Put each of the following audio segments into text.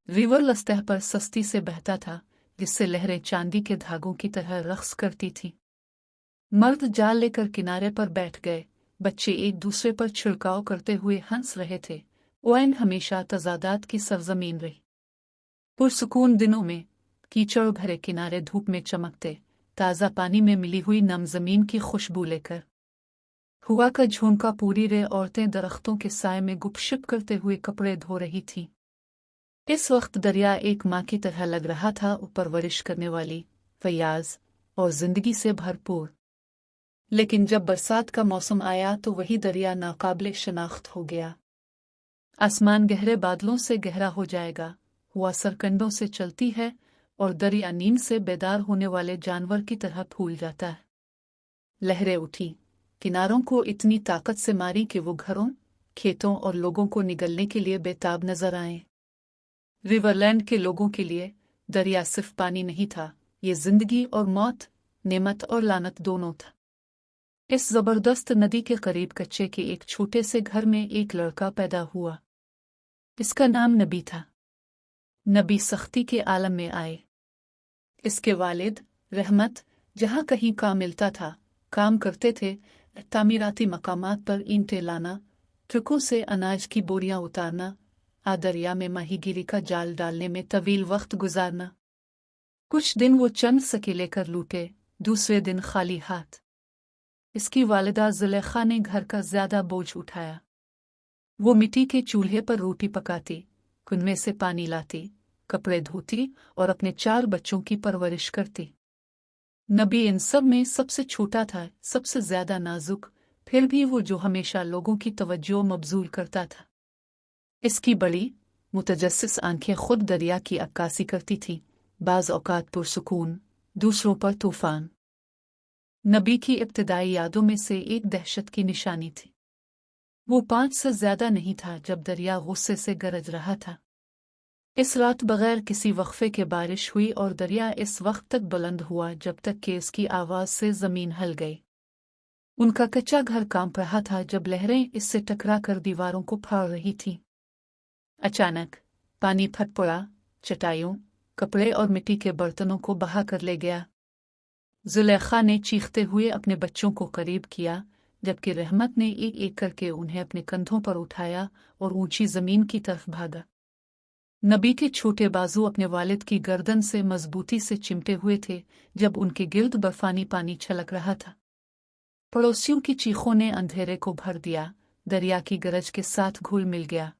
River सतह पर सस्ती से बहता था, जिससे लहरें चांदी के धागों की तरह रक्स करती थीं। मर्द जाल लेकर किनारे पर बैठ गए, बच्चे एक दूसरे पर छिड़काव करते हुए हंस रहे थे। ओएन हमेशा तजादात की सरजमीन रही। पुरसुकून दिनों में कीचड़ भरे किनारे धूप में चमकते, ताज़ा पानी में मिली हुई नम जमीन की खुशबू लेकर हुआ का झोंका पूरी रे औरतें दरख्तों के साए में गुपशुप करते हुए कपड़े धो रही थीं। इस वक्त दरिया एक माँ की तरह लग रहा था, परवरिश करने वाली, फयाज और जिंदगी से भरपूर। लेकिन जब बरसात का मौसम आया तो वही दरिया नाकाबिले शनाख्त हो गया। आसमान गहरे बादलों से गहरा हो जाएगा, हुआ सरकंडों से चलती है और दरिया नींद से बेदार होने वाले जानवर की तरह फूल जाता है। लहरें उठी, किनारों को इतनी ताकत से मारी कि वो घरों, खेतों और लोगों को निगलने के लिए बेताब नजर आए। रिवरलैंड के लोगों के लिए दरिया सिर्फ पानी नहीं था, ये जिंदगी और मौत, नेमत और लानत दोनों था। इस जबरदस्त नदी के करीब कच्चे के एक छोटे से घर में एक लड़का पैदा हुआ। इसका नाम नबी था। नबी सख्ती के आलम में आए। इसके वालिद रहमत जहाँ कहीं काम मिलता था काम करते थे। तामीराती मकामात पर ईंटें लाना, ट्रकों से अनाज की बोरियां उतारना, दरिया में माहीगीरी का जाल डालने में तवील वक्त गुजारना। कुछ दिन वो चंद सके लेकर लूटे, दूसरे दिन खाली हाथ। इसकी वालिदा जुलेखा ने घर का ज्यादा बोझ उठाया। वो मिट्टी के चूल्हे पर रोटी पकाती, कुनवे से पानी लाती, कपड़े धोती और अपने 4 बच्चों की परवरिश करती। नबी इन सब में सबसे छोटा था, सबसे ज्यादा नाजुक, फिर भी वो जो हमेशा लोगों की तवज्जो मबजूल करता था। इसकी बड़ी मुतजस्सिस आंखें खुद दरिया की अक्कासी करती थीं, बाज औकात पुरसुकून, दूसरों पर तूफान। नबी की इब्तिदाई यादों में से एक दहशत की निशानी थी। वो 5 से ज्यादा नहीं था जब दरिया गुस्से से गरज रहा था। इस रात बगैर किसी वक्फे के बारिश हुई और दरिया इस वक्त तक बुलंद हुआ जब तक कि इसकी आवाज से जमीन हल गई। उनका कच्चा घर कांप रहा था जब लहरें इससे टकरा कर दीवारों को फाड़ रही थीं। अचानक पानी फट पड़ा, चटाइयों, कपड़े और मिट्टी के बर्तनों को बहा कर ले गया। जुलेखा ने चीखते हुए अपने बच्चों को करीब किया, जबकि रहमत ने एक एक करके उन्हें अपने कंधों पर उठाया और ऊंची जमीन की तरफ भागा। नबी के छोटे बाजू अपने वालिद की गर्दन से मजबूती से चिमटे हुए थे जब उनके गिर्द बर्फानी पानी छलक रहा था। पड़ोसियों की चीखों ने अंधेरे को भर दिया, दरिया की गरज के साथ घुल मिल गया।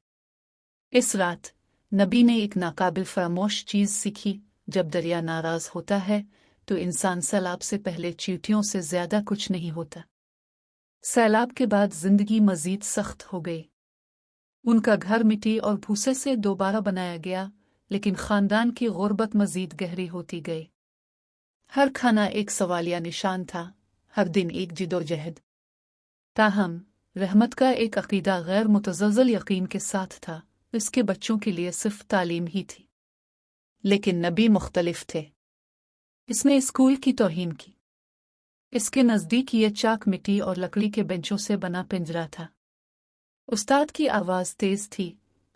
इस रात नबी ने एक नाकाबिल फरामोश चीज सीखी, जब दरिया नाराज होता है तो इंसान सैलाब से पहले चींटियों से ज्यादा कुछ नहीं होता। सैलाब के बाद जिंदगी मजीद सख्त हो गई। उनका घर मिट्टी और भूसे से दोबारा बनाया गया, लेकिन खानदान की गुर्बत मजीद गहरी होती गई। हर खाना एक सवालिया निशान था, हर दिन एक जिदोजहद। ताहम रहमत का एक अकीदा गैर मुतज़ल्ज़ल यकीन के साथ था, इसके बच्चों के लिए सिर्फ तालीम ही थी। लेकिन नबी मुख्तलिफ थे। इसने स्कूल की तौहीन की। इसके नज़दीक ये चाक मिट्टी और लकड़ी के बेंचों से बना पिंजरा था। उस्ताद की आवाज़ तेज थी,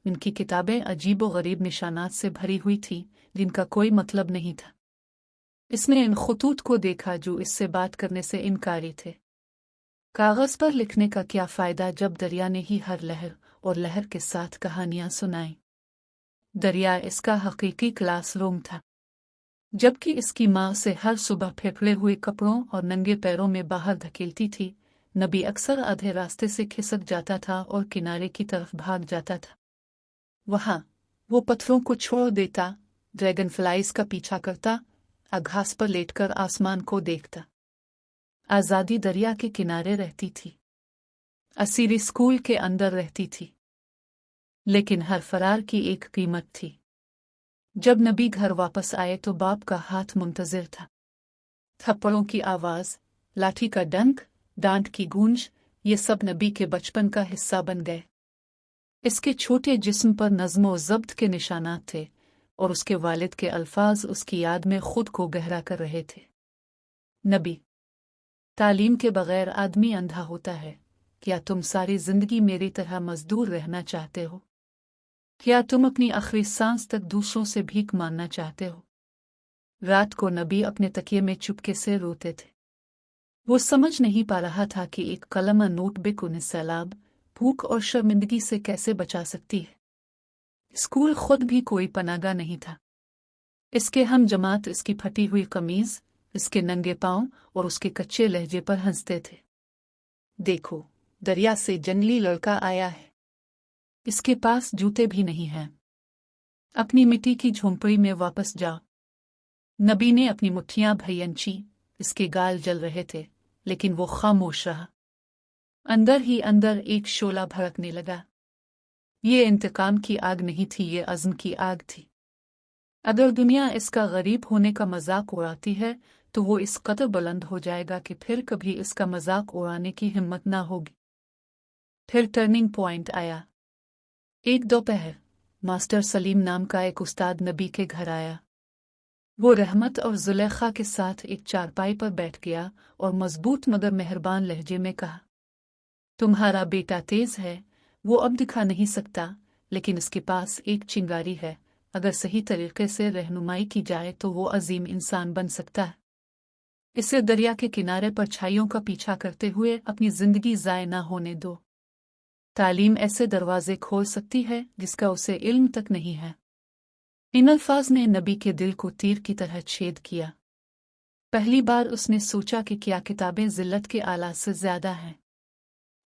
इनकी किताबें अजीब व गरीब निशानात से भरी हुई थीं, जिनका कोई मतलब नहीं था। इसने इन खतूत को देखा जो इससे बात करने से इनकारी थे। कागज़ पर लिखने का क्या फ़ायदा जब दरिया ने ही हर लहर और लहर के साथ कहानियां सुनाई। दरिया इसका हकीकी क्लासरूम था। जबकि इसकी माँ से हर सुबह फेंकले हुए कपड़ों और नंगे पैरों में बाहर धकेलती थी, नबी अक्सर आधे रास्ते से खिसक जाता था और किनारे की तरफ भाग जाता था। वहां वो पत्थरों को छोड़ देता, ड्रैगन फ्लाइज का पीछा करता, घास पर लेटकर आसमान को देखता। आज़ादी दरिया के किनारे रहती थी, असीरी स्कूल के अंदर रहती थी। लेकिन हर फरार की एक कीमत थी। जब नबी घर वापस आए तो बाप का हाथ मुंतजिर था। थप्पड़ों की आवाज, लाठी का डंक, डांट की गूंज, ये सब नबी के बचपन का हिस्सा बन गए। इसके छोटे जिस्म पर नज़्म व ज़ब्त के निशानात थे और उसके वालिद के अल्फाज उसकी याद में खुद को गहरा कर रहे थे। नबी, तालीम के बगैर आदमी अंधा होता है। क्या तुम सारी जिंदगी मेरी तरह मजदूर रहना चाहते हो? क्या तुम अपनी आखिरी सांस तक दूसरों से भीख मांगना चाहते हो? रात को नबी अपने तकिए में चुपके से रोते थे। वो समझ नहीं पा रहा था कि एक कलम नोटबुक उन्हें सैलाब, भूख और शर्मिंदगी से कैसे बचा सकती है। स्कूल खुद भी कोई पनागा नहीं था। इसके हम जमात इसकी फटी हुई कमीज, इसके नंगे पांव और उसके कच्चे लहजे पर हंसते थे। देखो, दरिया से जंगली लड़का आया है। इसके पास जूते भी नहीं हैं। अपनी मिट्टी की झोंपड़ी में वापस जाओ। नबी ने अपनी मुट्ठियां भैयंची, इसके गाल जल रहे थे, लेकिन वो खामोश रहा। अंदर ही अंदर एक शोला भड़कने लगा। ये इंतकाम की आग नहीं थी, ये अज़्म की आग थी। अगर दुनिया इसका गरीब होने का मजाक उड़ाती है तो वो इस कदर बुलंद हो जाएगा कि फिर कभी इसका मजाक उड़ाने की हिम्मत ना होगी। फिर टर्निंग पॉइंट आया। एक दोपहर मास्टर सलीम नाम का एक उस्ताद नबी के घर आया। वो रहमत और जुलेखा के साथ एक चारपाई पर बैठ गया और मजबूत मगर मेहरबान लहजे में कहा, तुम्हारा बेटा तेज है, वो अब दिखा नहीं सकता, लेकिन इसके पास एक चिंगारी है। अगर सही तरीके से रहनुमाई की जाए तो वो अजीम इंसान बन सकता है। इसे दरिया के किनारे परछाइयों का पीछा करते हुए अपनी जिंदगी ज़ाय ना होने दो। तालीम ऐसे दरवाजे खोल सकती है जिसका उसे इल्म तक नहीं है। इन अल्फाज ने नबी के दिल को तीर की तरह छेद किया। पहली बार उसने सोचा कि क्या किताबें जिल्लत के आला से ज्यादा हैं।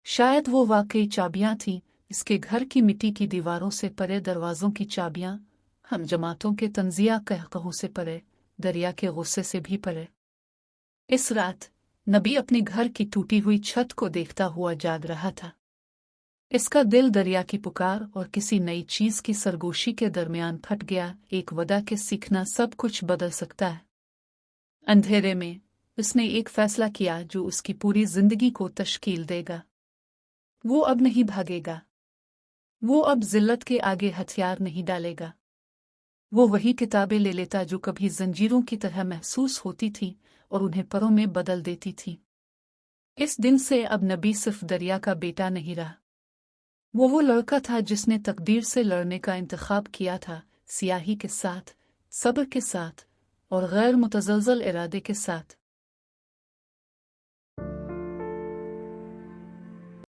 शायद वो वाकई चाबियां थीं, इसके घर की मिट्टी की दीवारों से परे दरवाजों की चाबियां, हम जमातों के तंजिया कहकहों से परे, दरिया के गुस्से से भी परे। इस रात नबी अपने घर की टूटी हुई छत को देखता हुआ जाग रहा था। इसका दिल दरिया की पुकार और किसी नई चीज की सरगोशी के दरमियान फट गया। एक वदा के सीखना सब कुछ बदल सकता है। अंधेरे में उसने एक फैसला किया जो उसकी पूरी जिंदगी को तश्कील देगा। वो अब नहीं भागेगा। वो अब जिल्लत के आगे हथियार नहीं डालेगा। वो वही किताबें ले लेता जो कभी जंजीरों की तरह महसूस होती थी और उन्हें परों में बदल देती थी। इस दिन से अब नबी सिर्फ दरिया का बेटा नहीं रहा। वो लड़का था जिसने तकदीर से लड़ने का इंतखाब किया था, सियाही के साथ, सब्र के साथ और गैर मुतज़लज़ल इरादे के साथ।